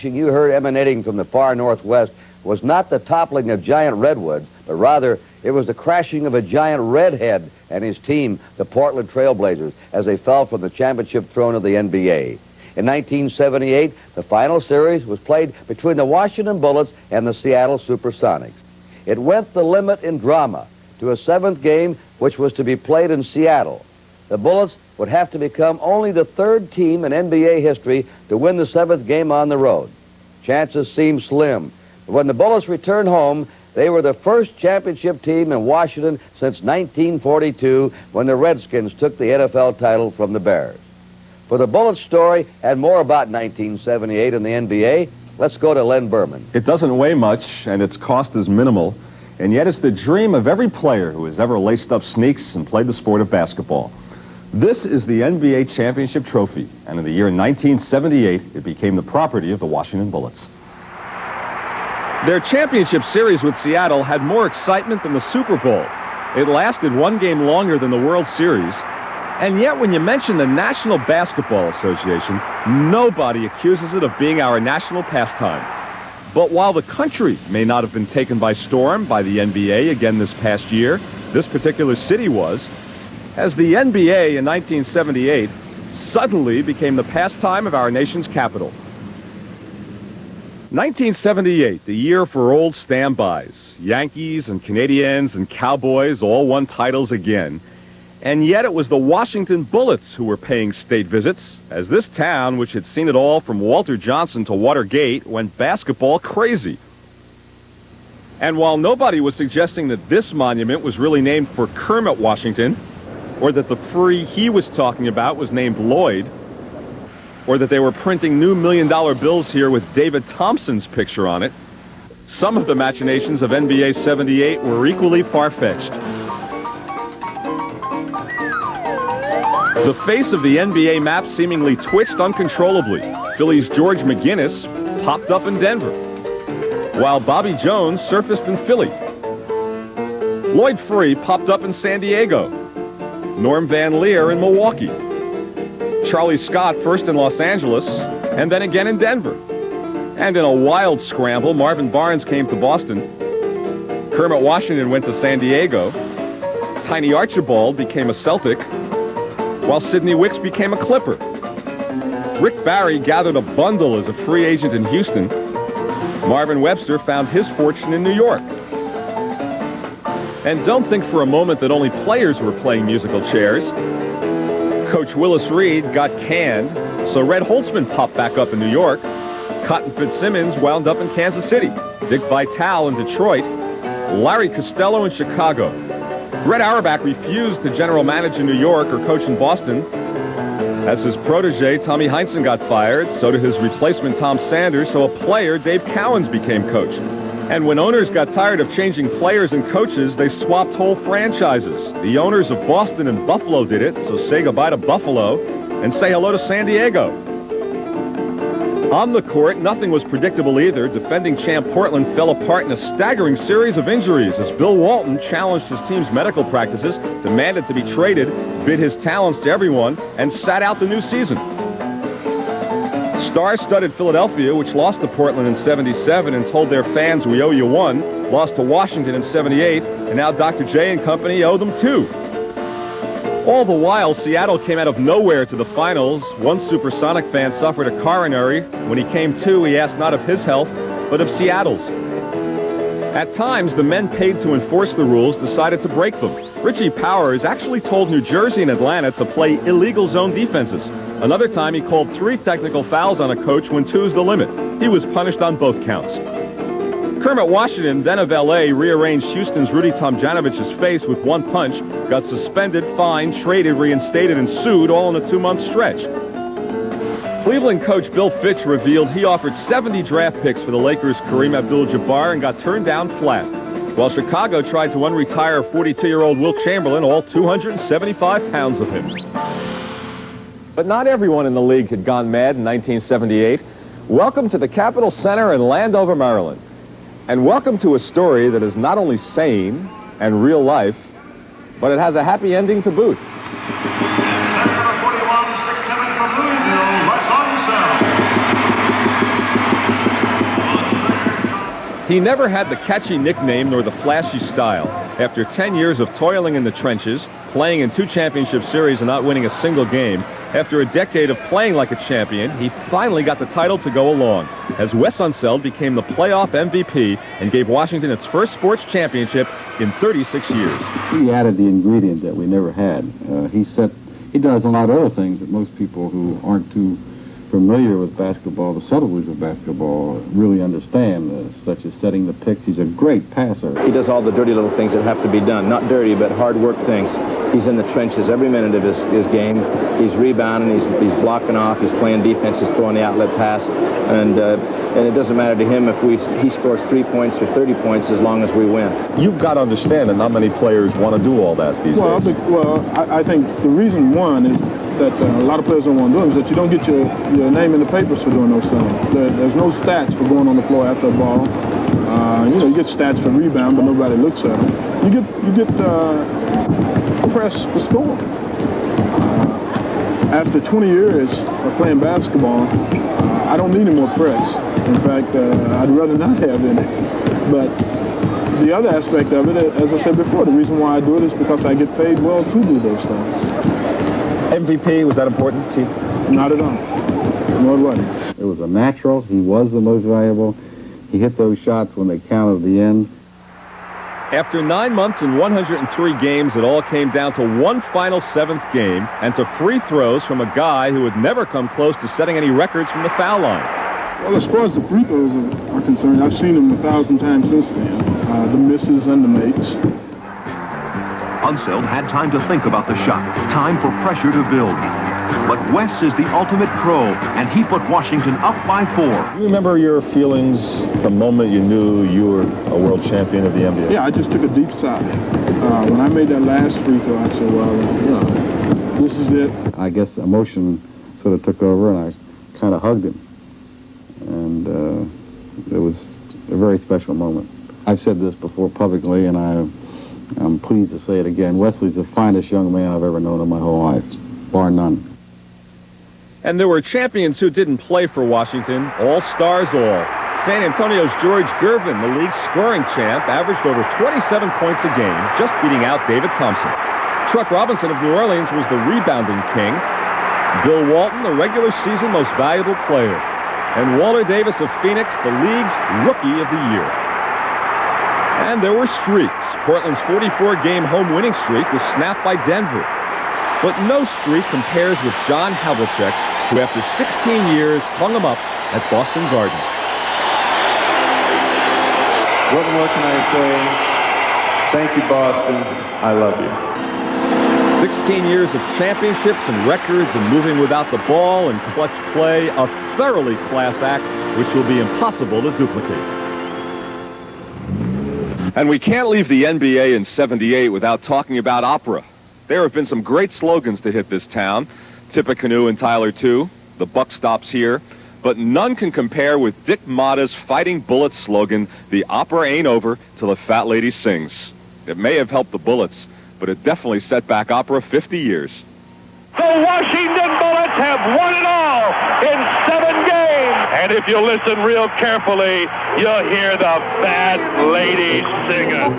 You heard emanating from the far northwest was not the toppling of giant redwoods, but rather it was the crashing of a giant redhead and his team, the Portland Trail Blazers, as they fell from the championship throne of the NBA. In 1978, the final series was played between the Washington Bullets and the Seattle Supersonics. It went the limit in drama to a seventh game, which was to be played in Seattle. The Bullets would have to become only the third team in NBA history to win the seventh game on the road. Chances seemed slim, but when the Bullets returned home, they were the first championship team in Washington since 1942, when the Redskins took the NFL title from the Bears. For the Bullets story and more about 1978 in the NBA, let's go to Len Berman. It doesn't weigh much, and its cost is minimal, and yet it's the dream of every player who has ever laced up sneaks and played the sport of basketball. This is the NBA Championship Trophy, and in the year 1978, it became the property of the Washington Bullets. Their championship series with Seattle had more excitement than the Super Bowl. It lasted one game longer than the World Series, and yet when you mention the National Basketball Association, nobody accuses it of being our national pastime. But while the country may not have been taken by storm by the NBA again this past year, this particular city was, as the NBA in 1978 suddenly became the pastime of our nation's capital. 1978, the year for old standbys. Yankees and Canadiens and Cowboys all won titles again. And yet it was the Washington Bullets who were paying state visits, as this town, which had seen it all from Walter Johnson to Watergate, went basketball crazy. And while nobody was suggesting that this monument was really named for Kermit Washington, or that the free he was talking about was named Lloyd, or that they were printing new million-dollar bills here with David Thompson's picture on it, some of the machinations of NBA 78 were equally far-fetched. The face of the NBA map seemingly twitched uncontrollably. Philly's George McGinnis popped up in Denver, while Bobby Jones surfaced in Philly. Lloyd Free popped up in San Diego. Norm Van Leer in Milwaukee. Charlie Scott first in Los Angeles, and then again in Denver. And in a wild scramble, Marvin Barnes came to Boston. Kermit Washington went to San Diego. Tiny Archibald became a Celtic, while Sidney Wicks became a Clipper. Rick Barry gathered a bundle as a free agent in Houston. Marvin Webster found his fortune in New York. And don't think for a moment that only players were playing musical chairs. Coach Willis Reed got canned, so Red Holtzman popped back up in New York. Cotton Fitzsimmons wound up in Kansas City. Dick Vitale in Detroit. Larry Costello in Chicago. Red Auerbach refused to general manage in New York or coach in Boston. As his protege, Tommy Heinsohn, got fired, so did his replacement, Tom Sanders, so a player, Dave Cowens, became coach. And when owners got tired of changing players and coaches, they swapped whole franchises. The owners of Boston and Buffalo did it, so say goodbye to Buffalo and say hello to San Diego. On the court, nothing was predictable either. Defending champ Portland fell apart in a staggering series of injuries as Bill Walton challenged his team's medical practices, demanded to be traded, bid his talents to everyone, and sat out the new season. Star-studded Philadelphia, which lost to Portland in '77 and told their fans, "We owe you one," lost to Washington in '78, and now Dr. J and company owe them two. All the while, Seattle came out of nowhere to the finals. One Supersonic fan suffered a coronary. When he came to, he asked not of his health, but of Seattle's. At times, the men paid to enforce the rules decided to break them. Richie Powers actually told New Jersey and Atlanta to play illegal zone defenses. Another time, he called 3 technical fouls on a coach when 2's the limit. He was punished on both counts. Kermit Washington, then of L.A., rearranged Houston's Rudy Tomjanovich's face with one punch, got suspended, fined, traded, reinstated, and sued, all in a 2-month stretch. Cleveland coach Bill Fitch revealed he offered 70 draft picks for the Lakers' Kareem Abdul-Jabbar and got turned down flat, while Chicago tried to unretire 42-year-old Wilt Chamberlain, all 275 pounds of him. But not everyone in the league had gone mad in 1978. Welcome to the Capitol Center in Landover, Maryland. And welcome to a story that is not only sane and real life, but it has a happy ending to boot. Number 41, 6'7" from Louisville, Les Armstrong. He never had the catchy nickname nor the flashy style. After 10 years of toiling in the trenches, playing in 2 championship series and not winning a single game, after a decade of playing like a champion, he finally got the title to go along, as Wes Unseld became the playoff MVP and gave Washington its first sports championship in 36 years. He added the ingredient that we never had. He does a lot of other things that most people who aren't too familiar with basketball, the subtleties of basketball, really understand, such as setting the picks. He's a great passer. He does all the dirty little things that have to be done. Not dirty, but hard work things. He's in the trenches every minute of his game. He's rebounding, he's blocking off, he's playing defense, he's throwing the outlet pass, and it doesn't matter to him if he scores 3 points or 30 points as long as we win. You've got to understand that not many players want to do all that these days. I think the reason one is that a lot of players don't want to do them is that you don't get your name in the papers for doing those things. There's no stats for going on the floor after a ball. You get stats for rebound, but nobody looks at them. You get press for scoring. After 20 years of playing basketball, I don't need any more press. In fact, I'd rather not have any. But the other aspect of it, as I said before, the reason why I do it is because I get paid well to do those things. MVP, was that important to you? Not at all. No, it wasn't. It was a natural. He was the most valuable. He hit those shots when they counted at the end. After 9 months and 103 games, it all came down to one final 7th game and to free throws from a guy who had never come close to setting any records from the foul line. Well, as far as the free throws are concerned, I've seen them 1,000 times since then. The misses and the makes. Unseld had time to think about the shot, time for pressure to build. But Wes is the ultimate pro, and he put Washington up by 4. You remember your feelings the moment you knew you were a world champion of the NBA? Yeah, I just took a deep sigh. When I made that last free throw, I said, well, this is it. I guess emotion sort of took over, and I kind of hugged him. And it was a very special moment. I've said this before publicly, and I'm pleased to say it again. Wesley's the finest young man I've ever known in my whole life, bar none. And there were champions who didn't play for Washington, all-stars all. San Antonio's George Gervin, the league's scoring champ, averaged over 27 points a game, just beating out David Thompson. Chuck Robinson of New Orleans was the rebounding king. Bill Walton, the regular season most valuable player. And Walter Davis of Phoenix, the league's rookie of the year. And there were streaks. Portland's 44-game home winning streak was snapped by Denver. But no streak compares with John Havlicek's, who after 16 years hung him up at Boston Garden. What more can I say? Thank you, Boston. I love you. 16 years of championships and records and moving without the ball and clutch play, a thoroughly class act which will be impossible to duplicate. And we can't leave the NBA in '78 without talking about opera. There have been some great slogans to hit this town. Tippecanoe and Tyler 2, the buck stops here. But none can compare with Dick Motta's Fighting Bullets slogan, the opera ain't over till the fat lady sings. It may have helped the Bullets, but it definitely set back opera 50 years. The Washington Bullets have won it all in 7 games. And if you listen real carefully, you'll hear the fat lady singing.